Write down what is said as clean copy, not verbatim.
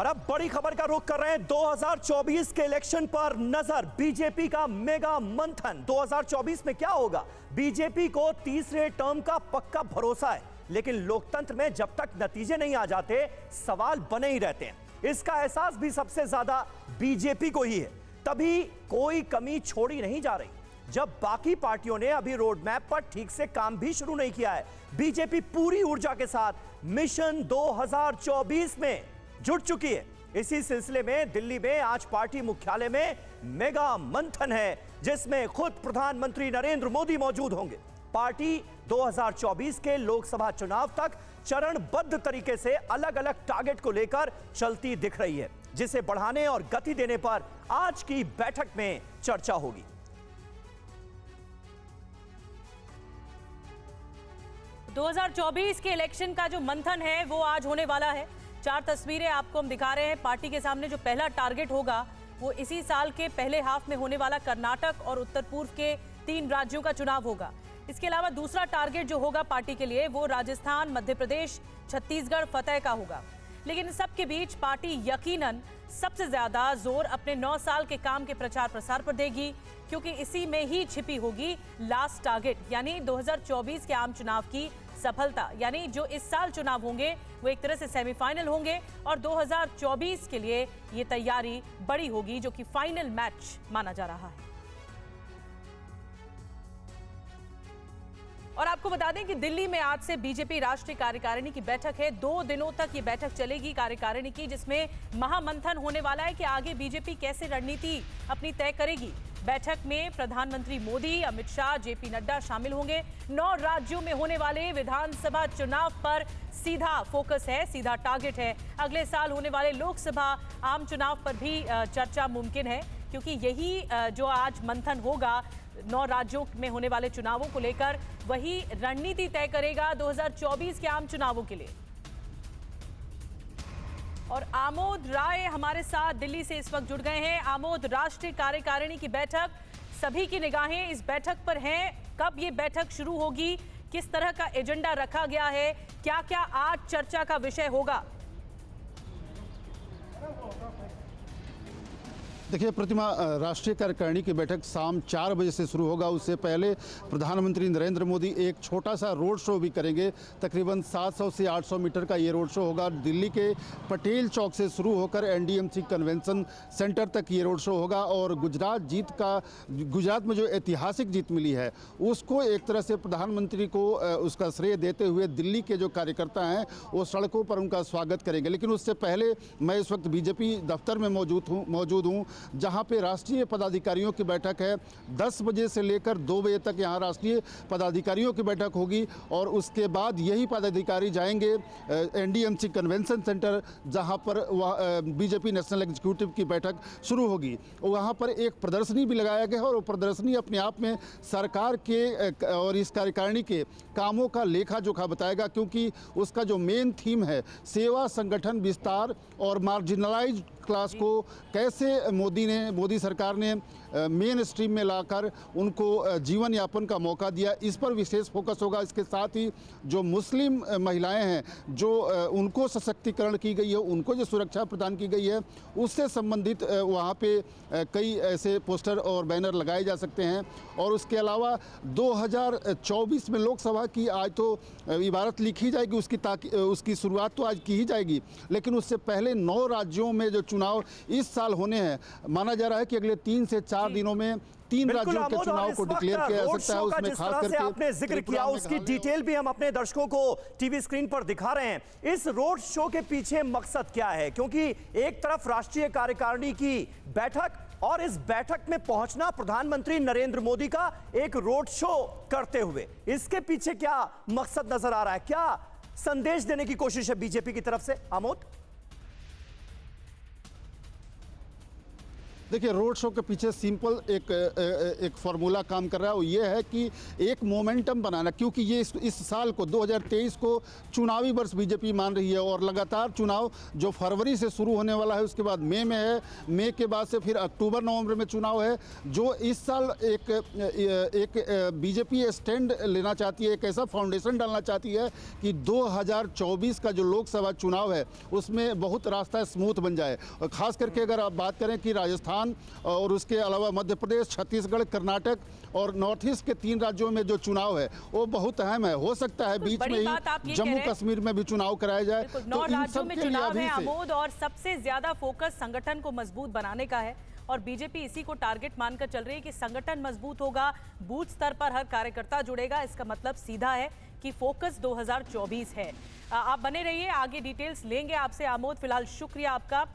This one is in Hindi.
और अब बड़ी खबर का रुख कर रहे हैं 2024 के इलेक्शन पर नजर। बीजेपी का मेगा मंथन 2024 में क्या होगा? बीजेपी को तीसरे टर्म का पक्का भरोसा है, लेकिन लोकतंत्र में जब तक नतीजे नहीं आ जाते सवाल बने ही रहते हैं। इसका एहसास भी सबसे ज्यादा बीजेपी को ही है, तभी कोई कमी छोड़ी नहीं जा रही। जब बाकी पार्टियों ने अभी रोड मैप पर ठीक से काम भी शुरू नहीं किया है, बीजेपी पूरी ऊर्जा के साथ मिशन 2024 में जुट चुकी है। इसी सिलसिले में दिल्ली में आज पार्टी मुख्यालय में मेगा मंथन है, जिसमें खुद प्रधानमंत्री नरेंद्र मोदी मौजूद होंगे। पार्टी 2024 के लोकसभा चुनाव तक चरणबद्ध तरीके से अलग अलग टारगेट को लेकर चलती दिख रही है, जिसे बढ़ाने और गति देने पर आज की बैठक में चर्चा होगी। तो 2024 के इलेक्शन का जो मंथन है वो आज होने वाला है। 4 तस्वीरें आपको हम दिखा रहे हैं। पार्टी के सामने जो पहला टारगेट होगा वो इसी साल के पहले हाफ में होने वाला कर्नाटक और उत्तर पूर्व के 3 राज्यों का चुनाव होगा। इसके अलावा दूसरा टारगेट जो होगा पार्टी के लिए वो राजस्थान, मध्य प्रदेश, छत्तीसगढ़ फतह का होगा। लेकिन इन सब के बीच पार्टी यकीनन सबसे ज्यादा जोर अपने 9 साल के काम के प्रचार प्रसार पर देगी, क्योंकि इसी में ही छिपी होगी लास्ट टारगेट, यानी 2024 के आम चुनाव की सफलता। यानी जो इस साल चुनाव होंगे वो एक तरह से सेमीफाइनल होंगे और 2024 के लिए ये तैयारी बड़ी होगी, जो कि फाइनल मैच माना जा रहा है। और आपको बता दें कि दिल्ली में आज से बीजेपी राष्ट्रीय कार्यकारिणी की बैठक है। 2 दिनों तक ये बैठक चलेगी कार्यकारिणी की, जिसमें महामंथन होने वाला है कि आगे बीजेपी कैसे रणनीति अपनी तय करेगी। बैठक में प्रधानमंत्री मोदी, अमित शाह, जेपी नड्डा शामिल होंगे। 9 राज्यों में होने वाले विधानसभा चुनाव पर सीधा फोकस है, सीधा टारगेट है। अगले साल होने वाले लोकसभा आम चुनाव पर भी चर्चा मुमकिन है, क्योंकि यही जो आज मंथन होगा 9 राज्यों में होने वाले चुनावों को लेकर, वही रणनीति तय करेगा 2024 के आम चुनावों के लिए। और आमोद राय हमारे साथ दिल्ली से इस वक्त जुड़ गए हैं। आमोद, राष्ट्रीय कार्यकारिणी की बैठक, सभी की निगाहें इस बैठक पर हैं। कब ये बैठक शुरू होगी, किस तरह का एजेंडा रखा गया है, क्या क्या आज चर्चा का विषय होगा? देखिए प्रतिमा, राष्ट्रीय कार्यकारिणी की बैठक शाम 4 बजे से शुरू होगा। उससे पहले प्रधानमंत्री नरेंद्र मोदी एक छोटा सा रोड शो भी करेंगे। तकरीबन 700 से 800 मीटर का ये रोड शो होगा। दिल्ली के पटेल चौक से शुरू होकर एनडीएमसी कन्वेंशन सेंटर तक ये रोड शो होगा। और गुजरात में जो ऐतिहासिक जीत मिली है उसको एक तरह से प्रधानमंत्री को उसका श्रेय देते हुए दिल्ली के जो कार्यकर्ता हैं वो सड़कों पर उनका स्वागत करेंगे। लेकिन उससे पहले मैं इस वक्त बीजेपी दफ्तर में मौजूद हूँ, जहां पे राष्ट्रीय पदाधिकारियों की बैठक है। 10 बजे से लेकर 2 बजे तक यहां राष्ट्रीय पदाधिकारियों की बैठक होगी और उसके बाद यही पदाधिकारी जाएंगे एनडीएमसी कन्वेंशन सेंटर, जहां पर बीजेपी नेशनल एग्जीक्यूटिव की बैठक शुरू होगी। वहां पर एक प्रदर्शनी भी लगाया गया है और वो प्रदर्शनी अपने आप में सरकार के और इस कार्यकारिणी के कामों का लेखा जोखा बताएगा, क्योंकि उसका जो मेन थीम है सेवा, संगठन, विस्तार और मार्जिनलाइज्ड क्लास को कैसे मोदी सरकार ने मेन स्ट्रीम में लाकर उनको जीवन यापन का मौका दिया, इस पर विशेष फोकस होगा। इसके साथ ही जो मुस्लिम महिलाएं हैं, जो उनको सशक्तिकरण की गई है, उनको जो सुरक्षा प्रदान की गई है, उससे संबंधित वहाँ पे कई ऐसे पोस्टर और बैनर लगाए जा सकते हैं। और उसके अलावा 2024 में लोकसभा की आज तो इबारत लिखी जाएगी, उसकी शुरुआत तो आज की ही जाएगी। लेकिन उससे पहले 9 राज्यों में जो चुनाव इस साल होने हैं, माना जा रहा है कि अगले 3 से 4 दिनों में 3 राज्यों के चुनाव को डिक्लेयर किया जा सकता है। उसमें खास करके आपने जिक्र किया, उसकी डिटेल भी हम अपने दर्शकों को टीवी स्क्रीन पर दिखा रहे हैं। इस रोड शो के पीछे मकसद क्या है? क्योंकि एक तरफ राष्ट्रीय कार्यकारिणी की बैठक और इस बैठक में पहुंचना प्रधानमंत्री नरेंद्र मोदी का एक रोड शो करते हुए, इसके पीछे क्या मकसद नजर आ रहा है? क्या संदेश देने की कोशिश है बीजेपी की तरफ से? आमोद, देखिए, रोड शो के पीछे सिंपल एक फार्मूला काम कर रहा है, वो ये है कि एक मोमेंटम बनाना, क्योंकि ये इस साल को 2023 को चुनावी वर्ष बीजेपी मान रही है और लगातार चुनाव जो फरवरी से शुरू होने वाला है, उसके बाद मई में है, मई के बाद से फिर अक्टूबर नवंबर में चुनाव है। जो इस साल एक बीजेपी स्टैंड लेना चाहती है, एक ऐसा फाउंडेशन डालना चाहती है कि 2024 का जो लोकसभा चुनाव है उसमें बहुत रास्ता स्मूथ बन जाए। और खास करके अगर आप बात करें कि राजस्थान और उसके अलावा मध्य प्रदेश, छत्तीसगढ़, कर्नाटक और नॉर्थ ईस्ट के 3 राज्यों में जो चुनाव है वो बहुत अहम है। हो सकता है बीच में ही जम्मू कश्मीर में भी चुनाव कराया जाए। 9 राज्यों में चुनाव है आमोद, और सबसे ज्यादा फोकस संगठन को मजबूत बनाने का है और बीजेपी इसी को टारगेट मानकर चल रही है कि संगठन मजबूत होगा, बूथ स्तर पर हर कार्यकर्ता जुड़ेगा। इसका मतलब सीधा है कि फोकस 2024 है। आप बने रहिए, आगे डिटेल्स लेंगे आपसे आमोद। फिलहाल शुक्रिया आपका।